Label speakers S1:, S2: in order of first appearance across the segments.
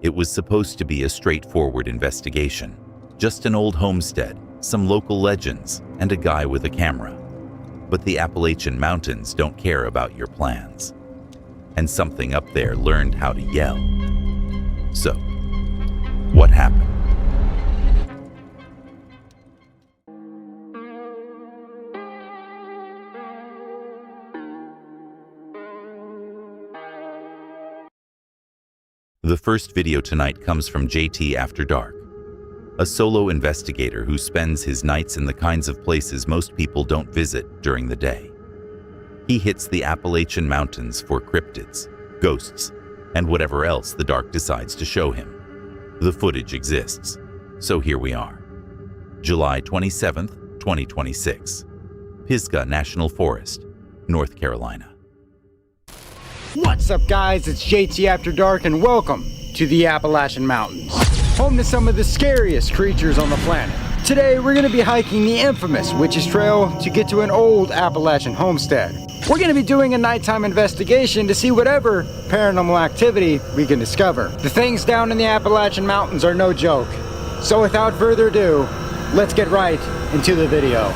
S1: It was supposed to be a straightforward investigation. Just an old homestead, some local legends, and a guy with a camera. But the Appalachian Mountains don't care about your plans. And something up there learned how to yell. So, what happened? The first video tonight comes from JT After Dark, a solo investigator who spends his nights in the kinds of places most people don't visit during the day. He hits the Appalachian Mountains for cryptids, ghosts, and whatever else the dark decides to show him. The footage exists, so here we are. July 27th, 2026, Pisgah National Forest, North Carolina.
S2: What's up, guys? It's JT After Dark, and welcome to the Appalachian Mountains, home to some of the scariest creatures on the planet. Today, we're going to be hiking the infamous Witch's Trail to get to an old Appalachian homestead. We're going to be doing a nighttime investigation to see whatever paranormal activity we can discover. The things down in the Appalachian Mountains are no joke. So without further ado, let's get right into the video.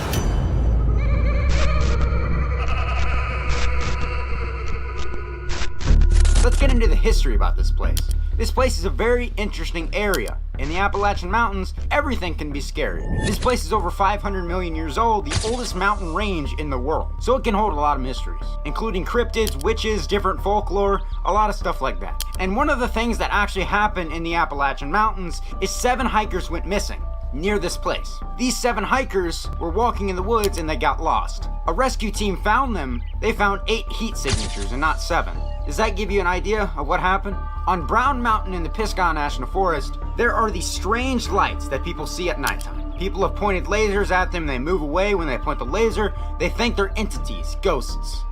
S2: Let's get into the history about this place. This place is a very interesting area. In the Appalachian Mountains, everything can be scary. This place is over 500 million years old, the oldest mountain range in the world. So it can hold a lot of mysteries, including cryptids, witches, different folklore, a lot of stuff like that. And one of the things that actually happened in the Appalachian Mountains is 7 hikers went missing near this place. These 7 hikers were walking in the woods and they got lost. A rescue team found them. They found 8 heat signatures and not 7. Does that give you an idea of what happened? On Brown Mountain in the Pisgah National Forest, there are these strange lights that people see at nighttime. People have pointed lasers at them, they move away when they point the laser. They think they're entities, ghosts.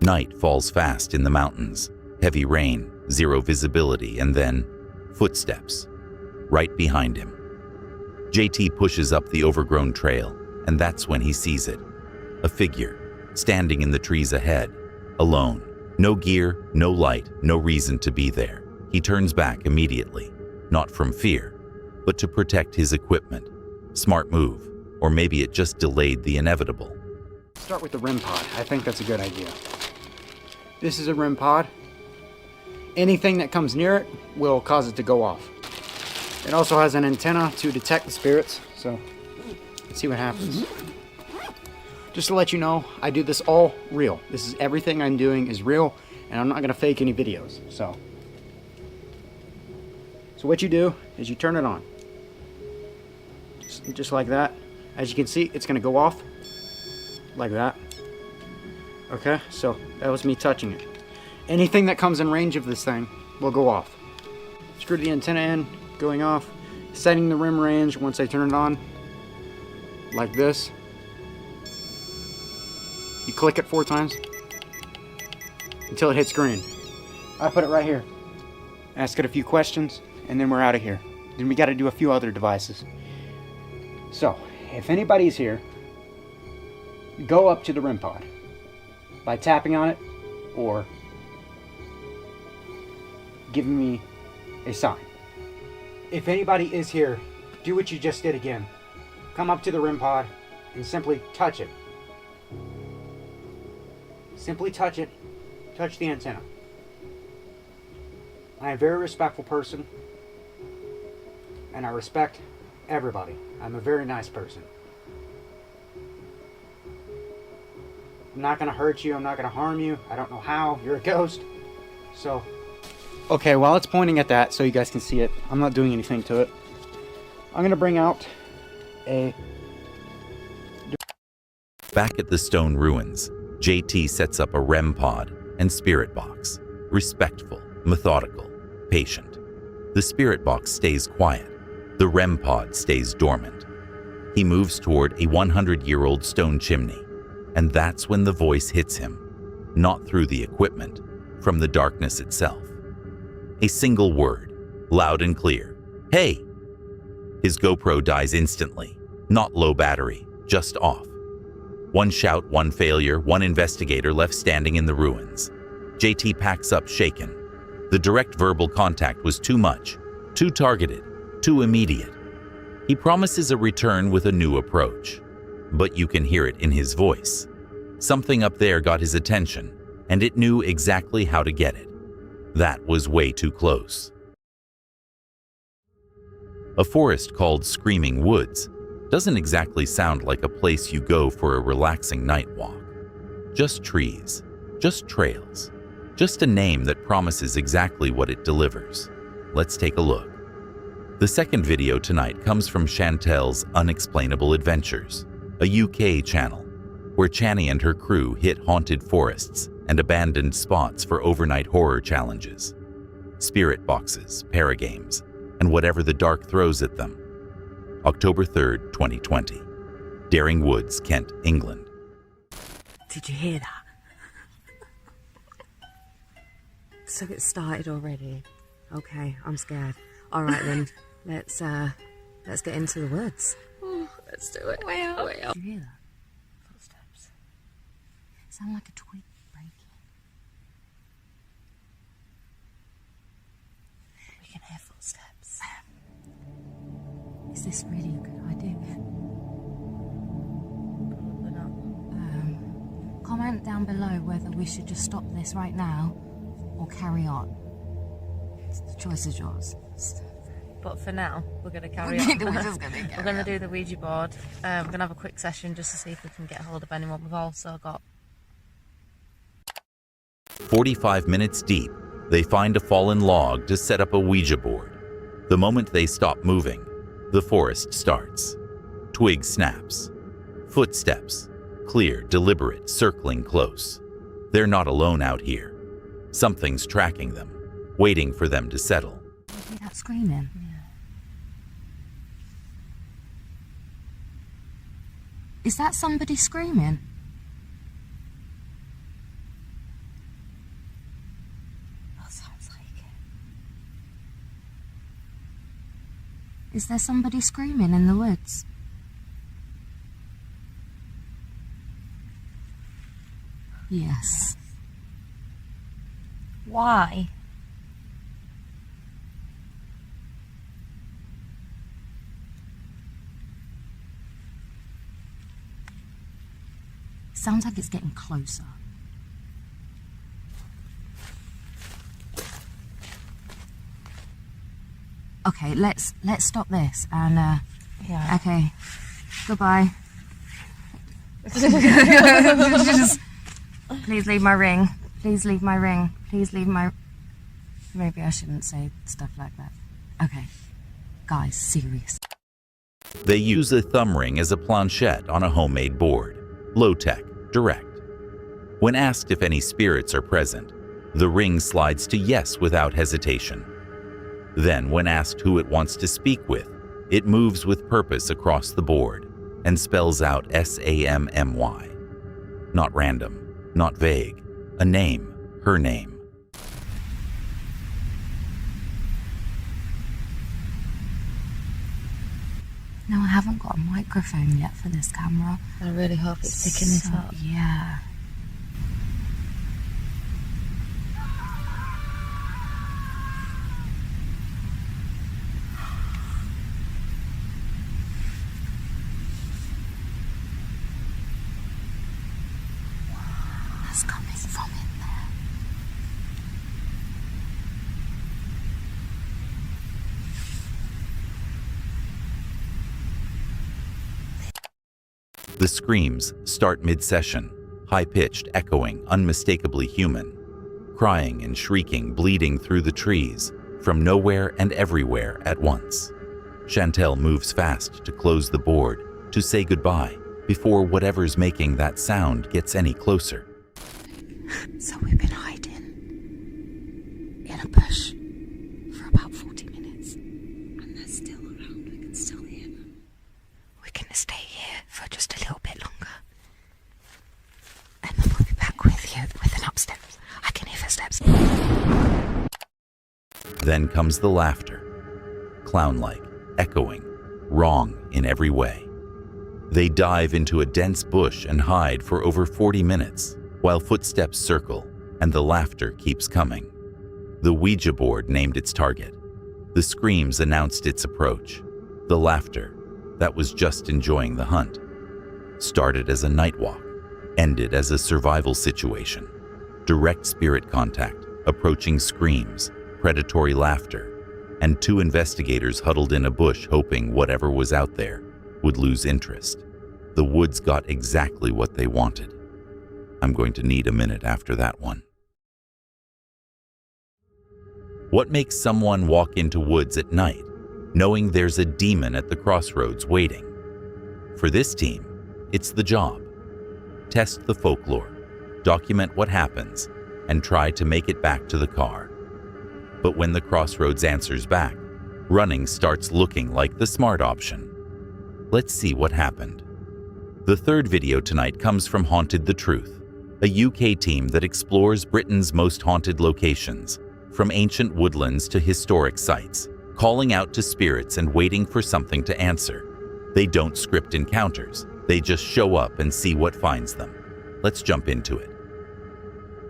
S1: Night falls fast in the mountains. Heavy rain, 0 visibility, and then footsteps right behind him. JT pushes up the overgrown trail, and that's when he sees it. A figure, standing in the trees ahead, alone. No gear, no light, no reason to be there. He turns back immediately, not from fear, but to protect his equipment. Smart move, or maybe it just delayed the inevitable.
S2: Start with the REM pod. I think that's a good idea. This is a REM pod. Anything that comes near it will cause it to go off. It also has an antenna to detect the spirits, so let's see what happens. Just to let you know, I do this all real. This is everything I'm doing is real, and I'm not gonna fake any videos. So what you do is you turn it on, just like that. As you can see, it's gonna go off like that. Okay, so that was me touching it. Anything that comes in range of this thing will go off. Screw the antenna in, going off, setting the rim range once I turn it on, like this. You click it 4 times until it hits green. I put it right here. Ask it a few questions, and then we're out of here. Then we got to do a few other devices. So, if anybody's here, go up to the REM pod by tapping on it or giving me a sign. If anybody is here, do what you just did again. Come up to the REM pod and simply touch it. Simply touch it. Touch the antenna. I am a very respectful person, and I respect everybody. I'm a very nice person. I'm not going to hurt you. I'm not going to harm you. I don't know how. You're a ghost. So, okay, while it's pointing at that so you guys can see it, I'm not doing anything to it. I'm going to bring out a...
S1: Back at the stone ruins, JT sets up a REM pod and spirit box. Respectful, methodical, patient. The spirit box stays quiet. The REM pod stays dormant. He moves toward a 100-year-old stone chimney, and that's when the voice hits him. Not through the equipment, from the darkness itself. A single word, loud and clear. Hey! His GoPro dies instantly. Not low battery, just off. One shout, one failure, one investigator left standing in the ruins. JT packs up shaken. The direct verbal contact was too much, too targeted, too immediate. He promises a return with a new approach, but you can hear it in his voice. Something up there got his attention, and it knew exactly how to get it. That was way too close. A forest called Screaming Woods doesn't exactly sound like a place you go for a relaxing night walk. Just trees, just trails, just a name that promises exactly what it delivers. Let's take a look. The second video tonight comes from Chantel's Unexplainable Adventures, a UK channel, where Chani and her crew hit haunted forests and abandoned spots for overnight horror challenges, spirit boxes, paragames, and whatever the dark throws at them. October 3rd, 2020. Daring Woods, Kent, England.
S3: Did you hear that? So it started already. Okay, I'm scared. All right then, let's get into the woods.
S4: Oh, let's do it. Way out.
S3: Did you hear that? Footsteps. Sound like a twig breaking. We can hear footsteps. Is this really a good idea?
S4: Probably not.
S3: Comment down below whether we should just stop this right now or carry on. The choice is yours.
S4: But for now, we're going to carry on.
S3: We're just going to
S4: We're going to do the Ouija board. We're going to have a quick session just to see if we can get hold of anyone. We've also got
S1: 45 minutes deep, they find a fallen log to set up a Ouija board. The moment they stop moving, the forest starts. Twig snaps. Footsteps. Clear, deliberate, circling close. They're not alone out here. Something's tracking them, waiting for them to settle.
S3: You hear that screaming?
S4: Yeah.
S3: Is that somebody screaming? That sounds like it. Is there somebody screaming in the woods? Yes.
S4: Why?
S3: Sounds like it's getting closer. Okay, let's stop this and
S4: Yeah.
S3: okay. Goodbye. Please leave my ring. Please leave my ring. Please leave my... Maybe I shouldn't say stuff like that. Okay. Guys, serious.
S1: They use a thumb ring as a planchette on a homemade board. Low-tech, direct. When asked if any spirits are present, the ring slides to yes without hesitation. Then, when asked who it wants to speak with, it moves with purpose across the board and spells out S-A-M-M-Y. Not random, not vague. A name, her name.
S3: No, I haven't got a microphone yet for this camera.
S4: I really hope it's picking this up.
S3: Yeah. That's coming from in there.
S1: The screams start mid-session, high-pitched, echoing, unmistakably human. Crying and shrieking, bleeding through the trees, from nowhere and everywhere at once. Chantel moves fast to close the board, to say goodbye, before whatever's making that sound gets any closer.
S3: So we've been hiding in a bush for about 40 minutes. And they're still around. We can still hear them. We're going to stay here for just a little bit longer. And then we'll be back with you with an upsteps. I can hear footsteps.
S1: Then comes the laughter. Clown-like, echoing, wrong in every way. They dive into a dense bush and hide for over 40 minutes, while footsteps circle and the laughter keeps coming. The Ouija board named its target. The screams announced its approach. The laughter, that was just enjoying the hunt, started as a night walk, ended as a survival situation. Direct spirit contact, approaching screams, predatory laughter, and 2 investigators huddled in a bush hoping whatever was out there would lose interest. The woods got exactly what they wanted. I'm going to need a minute after that one. What makes someone walk into woods at night, knowing there's a demon at the crossroads waiting? For this team, it's the job. Test the folklore, document what happens, and try to make it back to the car. But when the crossroads answers back, running starts looking like the smart option. Let's see what happened. The third video tonight comes from Haunted the Truth, a UK team that explores Britain's most haunted locations, from ancient woodlands to historic sites, calling out to spirits and waiting for something to answer. They don't script encounters, they just show up and see what finds them. Let's jump into it.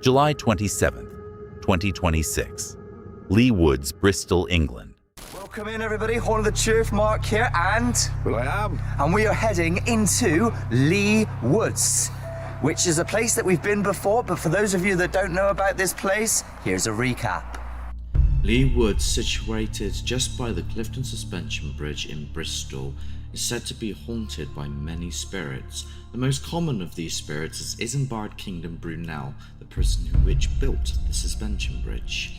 S1: July 27th, 2026. Lee Woods, Bristol, England.
S5: Welcome in, everybody. Haunted the Truth, Mark here, and...
S6: Well, I am.
S5: And we are heading into Lee Woods, which is a place that we've been before, but for those of you that don't know about this place, here's a recap.
S7: Lee Woods, situated just by the Clifton Suspension Bridge in Bristol, is said to be haunted by many spirits. The most common of these spirits is Isambard Kingdom Brunel, the person which built the suspension bridge.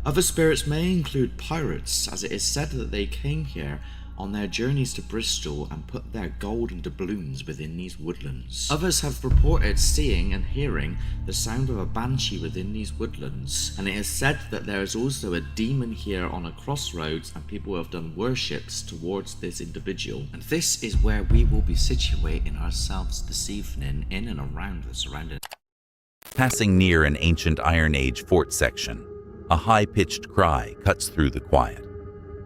S7: Other spirits may include pirates, as it is said that they came here on their journeys to Bristol and put their gold into doubloons within these woodlands. Others have reported seeing and hearing the sound of a banshee within these woodlands, and it is said that there is also a demon here on a crossroads and people have done worships towards this individual. And this is where we will be situating ourselves this evening, in and around the surrounding.
S1: Passing near an ancient Iron Age fort section, a high-pitched cry cuts through the quiet.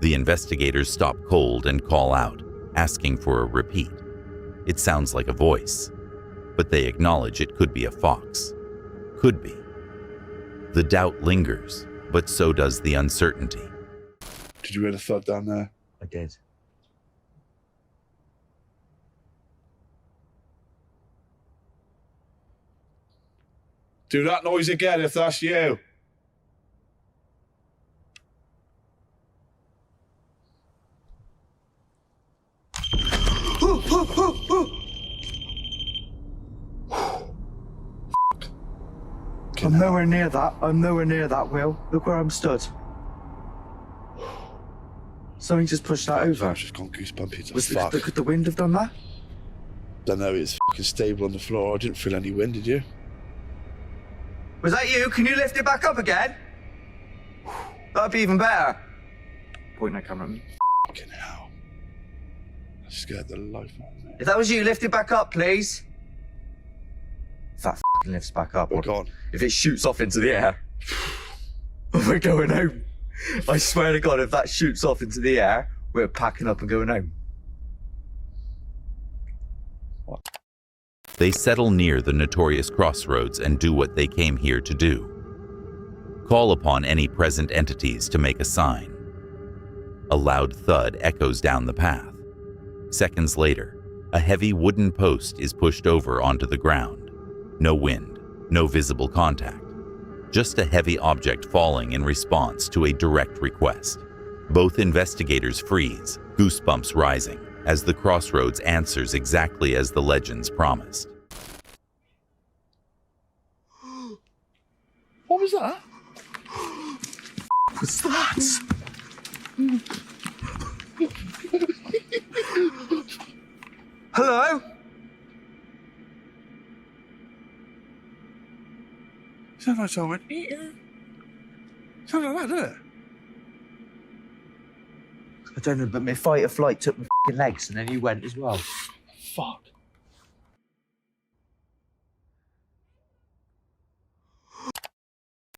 S1: The investigators stop cold and call out, asking for a repeat. It sounds like a voice, but they acknowledge it could be a fox. Could be. The doubt lingers, but so does the uncertainty.
S6: Did you hear the thud down there?
S5: I did.
S6: Do that noise again if that's you.
S5: I'm nowhere near that. I'm nowhere near that, Will. Look where I'm stood. Something just pushed that over.
S6: I've just gone goosebumpy.
S5: Could the wind have done that?
S6: Don't know, it's fucking stable on the floor. I didn't feel any wind, did you?
S5: Was that you? Can you lift it back up again? That'd be even better. Point that camera at me.
S6: Fucking hell. I scared the life out of me.
S5: If that was you, lift it back up, please. If that fucking lifts back up,
S6: We're gone.
S5: If it shoots off into the air, we're going home. I swear to God, if that shoots off into the air, we're packing up and going home.
S6: What?
S1: They settle near the notorious crossroads and do what they came here to do. Call upon any present entities to make a sign. A loud thud echoes down the path. Seconds later, a heavy wooden post is pushed over onto the ground. No wind, no visible contact. Just a heavy object falling in response to a direct request. Both investigators freeze, goosebumps rising, as the crossroads answers exactly as the legends promised.
S6: What was that?
S5: What's that? Hello?
S6: Sounds like someone. Sounds like that, doesn't it?
S5: I don't know, but my fight or flight took my fucking legs and then you went as well.
S6: Fuck.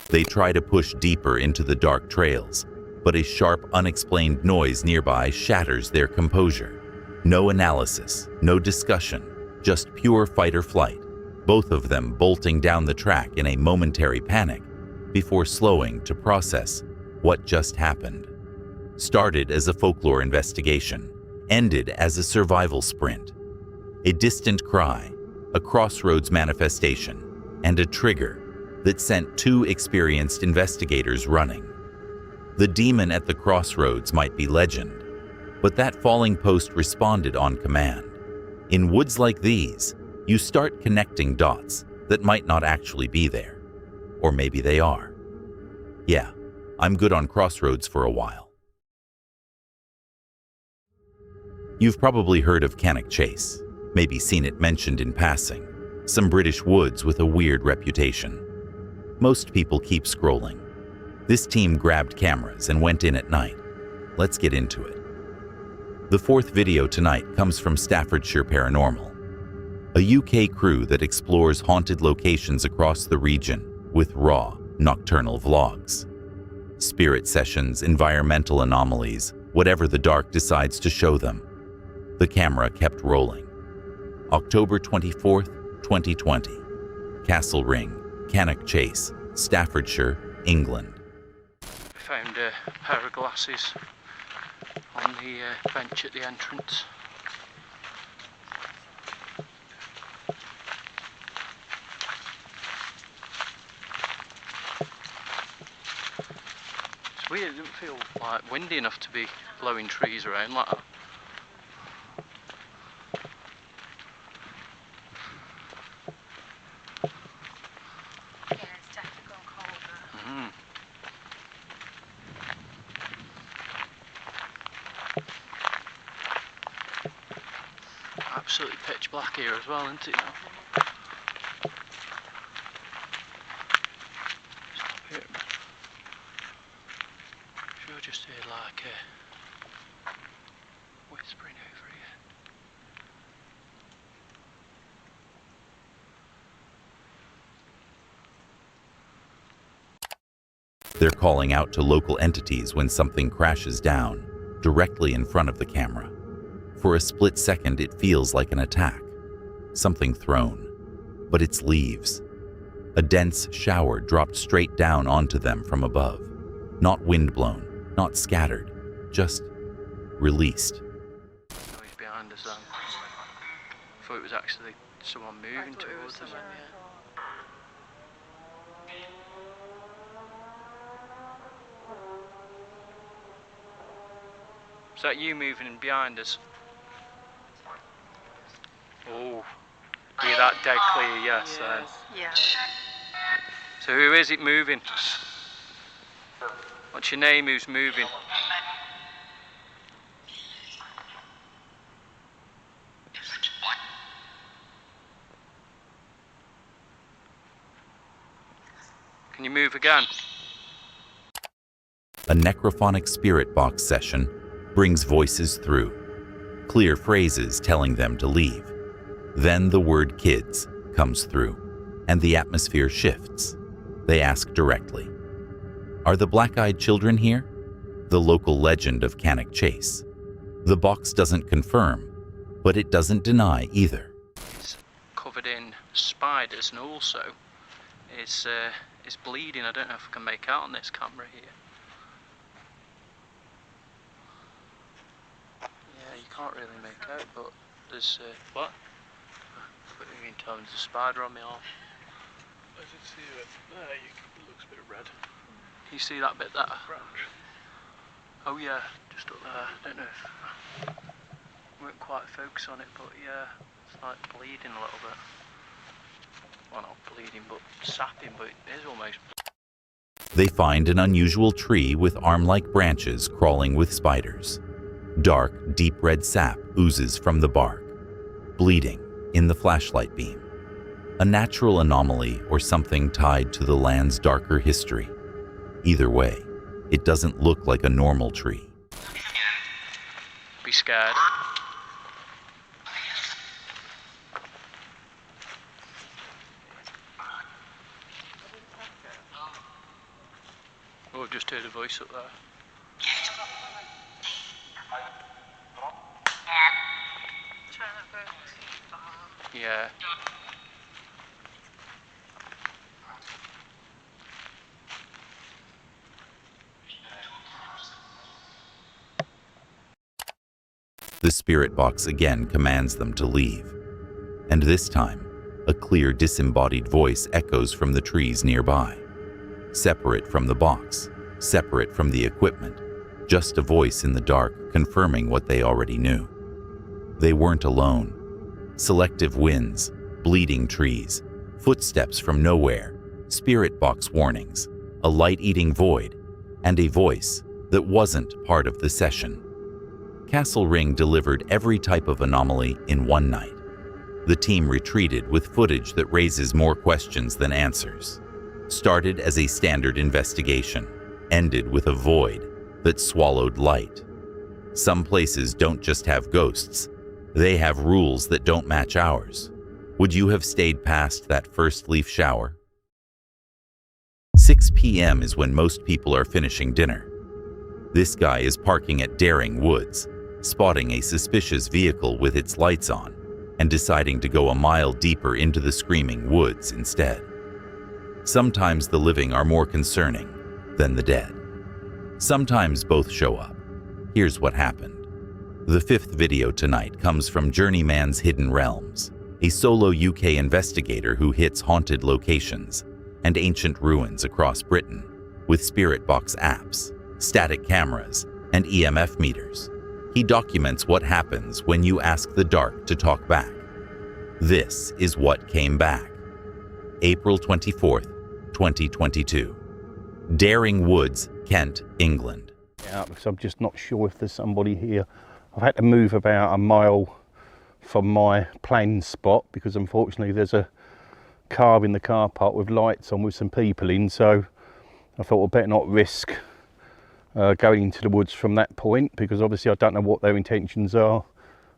S1: They try to push deeper into the dark trails, but a sharp, unexplained noise nearby shatters their composure. No analysis, no discussion, just pure fight or flight. Both of them bolting down the track in a momentary panic, before slowing to process what just happened. Started as a folklore investigation, ended as a survival sprint. A distant cry, a Crossroads manifestation, and a trigger that sent two experienced investigators running. The demon at the Crossroads might be legend, but that falling post responded on command. In woods like these, you start connecting dots that might not actually be there. Or maybe they are. Yeah, I'm good on Crossroads for a while. You've probably heard of Cannock Chase, maybe seen it mentioned in passing, some British woods with a weird reputation. Most people keep scrolling. This team grabbed cameras and went in at night. Let's get into it. The fourth video tonight comes from Staffordshire Paranormal, a UK crew that explores haunted locations across the region with raw, nocturnal vlogs. Spirit sessions, environmental anomalies, whatever the dark decides to show them. The camera kept rolling. October 24th, 2020. Castle Ring, Cannock Chase, Staffordshire, England.
S8: Found a pair of glasses on the bench at the entrance. It's weird, it didn't feel like windy enough to be blowing trees around like that.
S3: Yeah, it's definitely gone colder.
S8: Absolutely pitch black here as well, isn't it now? Stop here. Sure, just hear like whispering over here.
S1: They're calling out to local entities when something crashes down directly in front of the camera. For a split second, it feels like an attack. Something thrown. But it's leaves. A dense shower dropped straight down onto them from above. Not windblown, not scattered, just released.
S8: Oh, he's behind us then. I thought it was actually someone moving towards us. Is that you moving in behind us? Oh, hear that dead clear, yes. Then.
S3: Yeah.
S8: So who is it moving? What's your name, who's moving? Can you move again?
S1: A necrophonic spirit box session brings voices through. Clear phrases telling them to leave. Then the word kids comes through, and the atmosphere shifts. They ask directly, "Are the black-eyed children here?" The local legend of Cannock Chase. The box doesn't confirm, but it doesn't deny either.
S8: It's covered in spiders, and also it's bleeding. I don't know if I can make out on this camera here. Yeah, you can't really make out, but there's what? What do you mean, Tom? There's a spider on my arm.
S6: I did see it. There, it looks a bit red.
S8: You see that bit there?
S6: Branch.
S8: Oh yeah, just up there. I don't know if I won't quite focus on it, but yeah, it's like bleeding a little bit. Well, not bleeding, but sapping, but it is almost.
S1: They find an unusual tree with arm-like branches crawling with spiders. Dark, deep red sap oozes from the bark, bleeding in the flashlight beam. A natural anomaly or something tied to the land's darker history. Either way, it doesn't look like a normal tree.
S8: Be scared. Oh, I've just heard a voice up there.
S3: Try not go too far.
S8: Yeah.
S1: The spirit box again commands them to leave. And this time, a clear disembodied voice echoes from the trees nearby. Separate from the box, separate from the equipment, just a voice in the dark confirming what they already knew. They weren't alone. Selective winds, bleeding trees, footsteps from nowhere, spirit box warnings, a light-eating void, and a voice that wasn't part of the session. Castle Ring delivered every type of anomaly in one night. The team retreated with footage that raises more questions than answers. Started as a standard investigation, ended with a void that swallowed light. Some places don't just have ghosts, they have rules that don't match ours. Would you have stayed past that first leaf shower? 6 p.m. is when most people are finishing dinner. This guy is parking at Daring Woods, spotting a suspicious vehicle with its lights on, and deciding to go a mile deeper into the screaming woods instead. Sometimes the living are more concerning than the dead. Sometimes both show up. Here's what happened. The fifth video tonight comes from Journeyman's Hidden Realms, a solo UK investigator who hits haunted locations and ancient ruins across Britain with spirit box apps, static cameras, and EMF meters. He documents what happens when you ask the dark to talk back. This is what came back. April 24th, 2022. Daring Woods, Kent, England.
S9: Yeah, because I'm just not sure if there's somebody here. I've had to move about a mile from my planned spot because unfortunately there's a car in the car park with lights on with some people in, so I thought I'd better not risk going into the woods from that point, because obviously I don't know what their intentions are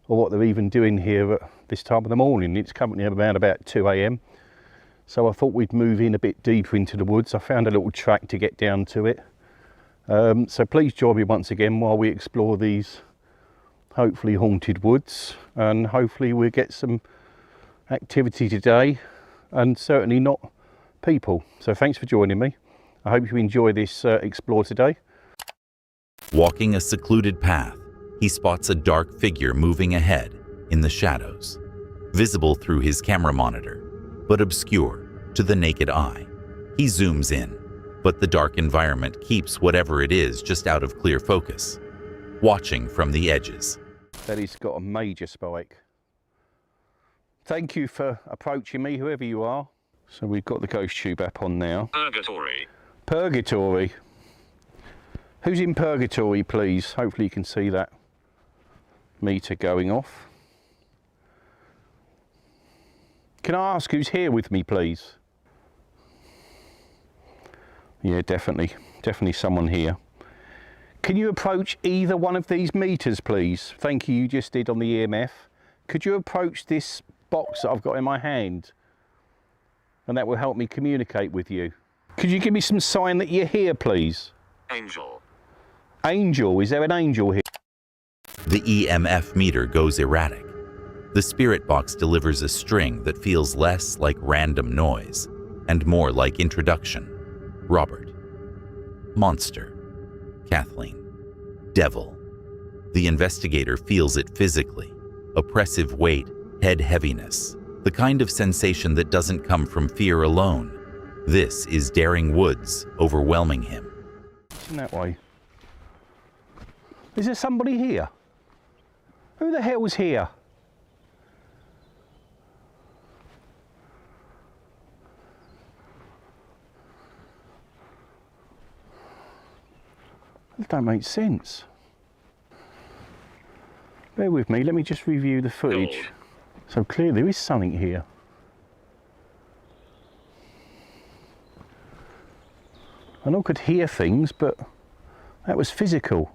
S9: or what they're even doing here at this time of the morning. It's currently around about 2 a.m. so I thought we'd move in a bit deeper into the woods. I found a little track to get down to it. So please join me once again while we explore these hopefully haunted woods, and hopefully we'll get some activity today and certainly not people. So thanks for joining me. I hope you enjoy this explore today.
S1: Walking a secluded path, he spots a dark figure moving ahead in the shadows, visible through his camera monitor, but obscure to the naked eye. He zooms in, but the dark environment keeps whatever it is just out of clear focus, watching from the edges.
S9: That he's got a major spike. Thank you for approaching me, whoever you are. So we've got the ghost tube app on now.
S10: Purgatory.
S9: Purgatory. Who's in purgatory, please? Hopefully you can see that meter going off. Can I ask who's here with me, please? Yeah, definitely someone here. Can you approach either one of these meters, please? Thank you, you just did on the EMF. Could you approach this box that I've got in my hand? And that will help me communicate with you. Could you give me some sign that you're here, please?
S10: Angel.
S9: Angel, is there an angel here?
S1: The EMF meter goes erratic. The spirit box delivers a string that feels less like random noise and more like introduction. Robert. Monster. Kathleen. Devil. The investigator feels it physically. Oppressive weight, head heaviness. The kind of sensation that doesn't come from fear alone. This is Daring Woods overwhelming him.
S9: In that way. Is there somebody here? Who the hell's here? That don't make sense. Bear with me, let me just review the footage. So clearly there is something here. I know I could hear things, but that was physical.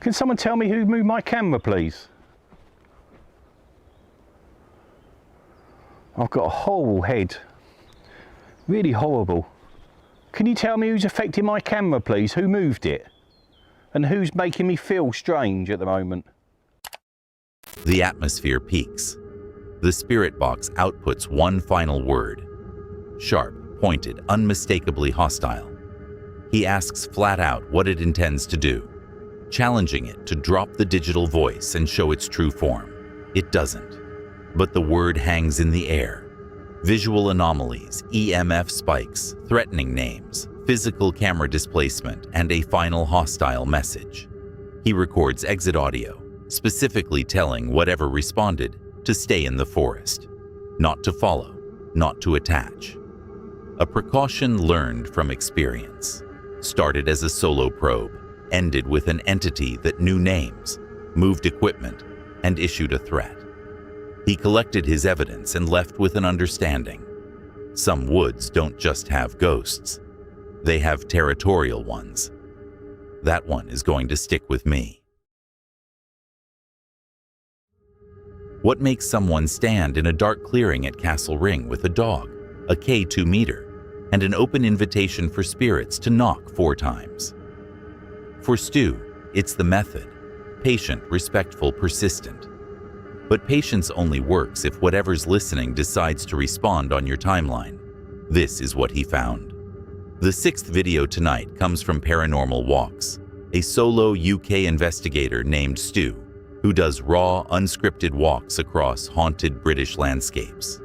S9: Can someone tell me who moved my camera, please? I've got a horrible head. Really horrible. Can you tell me who's affecting my camera, please? Who moved it? And who's making me feel strange at the moment?
S1: The atmosphere peaks. The spirit box outputs one final word. Sharp, pointed, unmistakably hostile. He asks flat out what it intends to do. challenging it to drop the digital voice and show its true form. It doesn't. But the word hangs in the air. Visual anomalies, EMF spikes, threatening names, physical camera displacement, and a final hostile message. He records exit audio, specifically telling whatever responded to stay in the forest, not to follow, not to attach. A precaution learned from experience. Started as a solo probe, ended with an entity that knew names, moved equipment, and issued a threat. He collected his evidence and left with an understanding. Some woods don't just have ghosts. They have territorial ones. That one is going to stick with me. What makes someone stand in a dark clearing at Castle Ring with a dog, a K2 meter, and an open invitation for spirits to knock 4 times? For Stu, it's the method. Patient, respectful, persistent. But patience only works if whatever's listening decides to respond on your timeline. This is what he found. The 6th video tonight comes from Paranormal Walks, a solo UK investigator named Stu, who does raw, unscripted walks across haunted British landscapes.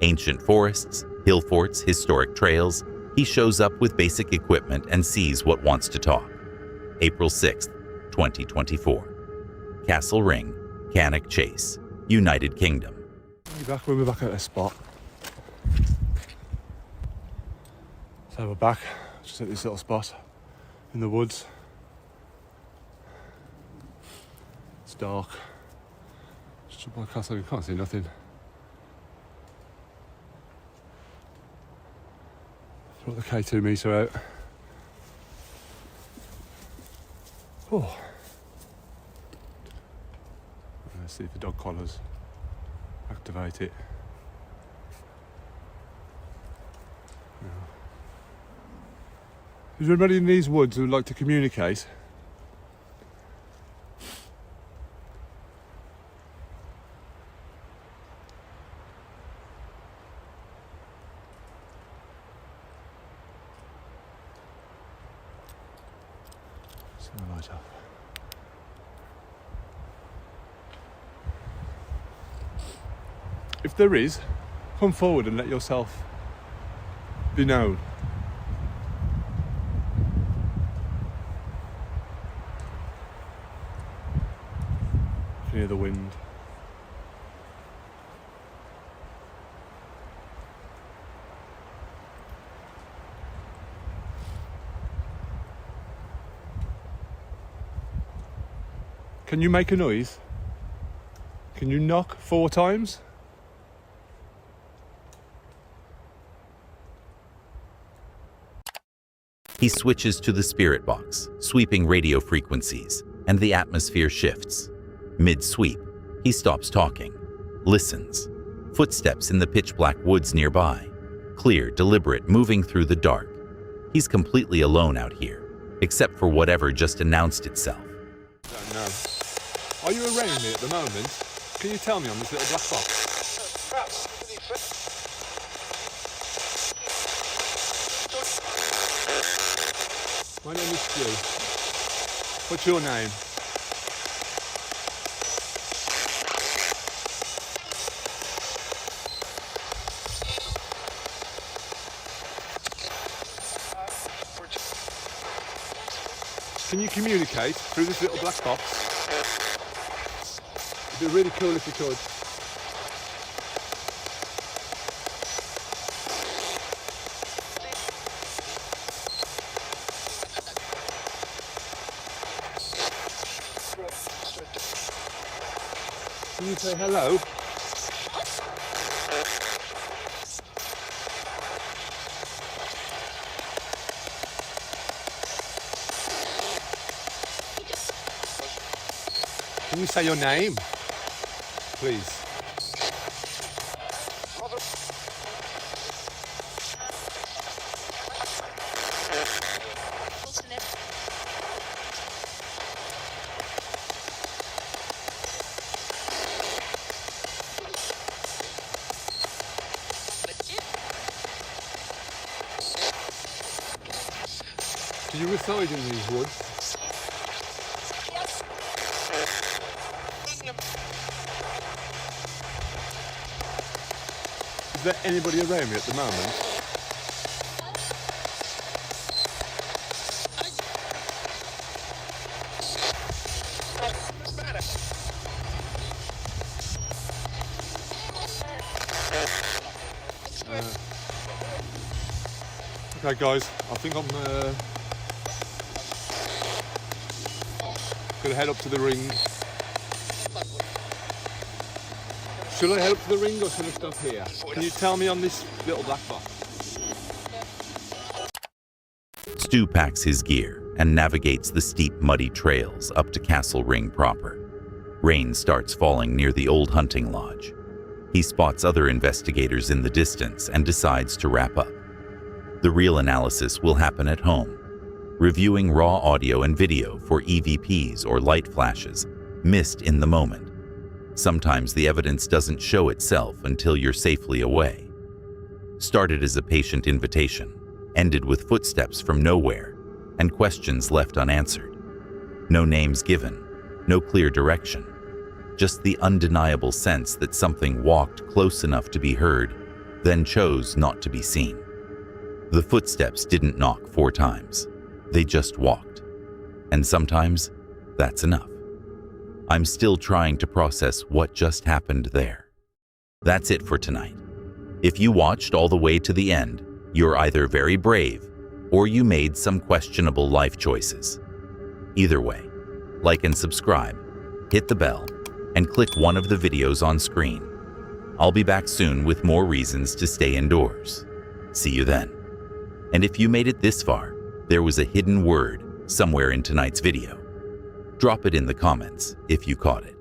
S1: Ancient forests, hill forts, historic trails, he shows up with basic equipment and sees what wants to talk. April 6th, 2024. Castle Ring, Cannock Chase, United Kingdom.
S6: We're back at a spot. So we're back, just at this little spot in the woods. It's dark. Just by castle, you can't see nothing. Brought the K2 meter out. Oh. Let's see if the dog collars activate it. No. Is there anybody in these woods who would like to communicate? Turn the light off. If there is, come forward and let yourself be known. You can hear the wind. Can you make a noise? Can you knock 4 times?
S1: He switches to the spirit box, sweeping radio frequencies, and the atmosphere shifts. Mid-sweep, he stops talking, listens. Footsteps in the pitch-black woods nearby. Clear, deliberate, moving through the dark. He's completely alone out here, except for whatever just announced itself.
S6: Don't know. Are you around me at the moment? Can you tell me on this little black box? My name is Stu. What's your name? Can you communicate through this little black box? It'd be really cool if you could. Can you say hello? Can you say your name, please? Do you reside in these woods? there anybody around me at the moment? Okay guys, I think I'm gonna head up to the ring. Should I head up to the ring or should I stop here? Can you tell me on this little black box?
S1: Stu packs his gear and navigates the steep, muddy trails up to Castle Ring proper. Rain starts falling near the old hunting lodge. He spots other investigators in the distance and decides to wrap up. The real analysis will happen at home, reviewing raw audio and video for EVPs or light flashes missed in the moment. Sometimes the evidence doesn't show itself until you're safely away. Started as a patient invitation, ended with footsteps from nowhere and questions left unanswered. No names given, no clear direction, just the undeniable sense that something walked close enough to be heard, then chose not to be seen. The footsteps didn't knock 4 times. They just walked. And sometimes that's enough. I'm still trying to process what just happened there. That's it for tonight. If you watched all the way to the end, you're either very brave or you made some questionable life choices. Either way, like and subscribe, hit the bell, and click one of the videos on screen. I'll be back soon with more reasons to stay indoors. See you then. And if you made it this far, there was a hidden word somewhere in tonight's video. Drop it in the comments if you caught it.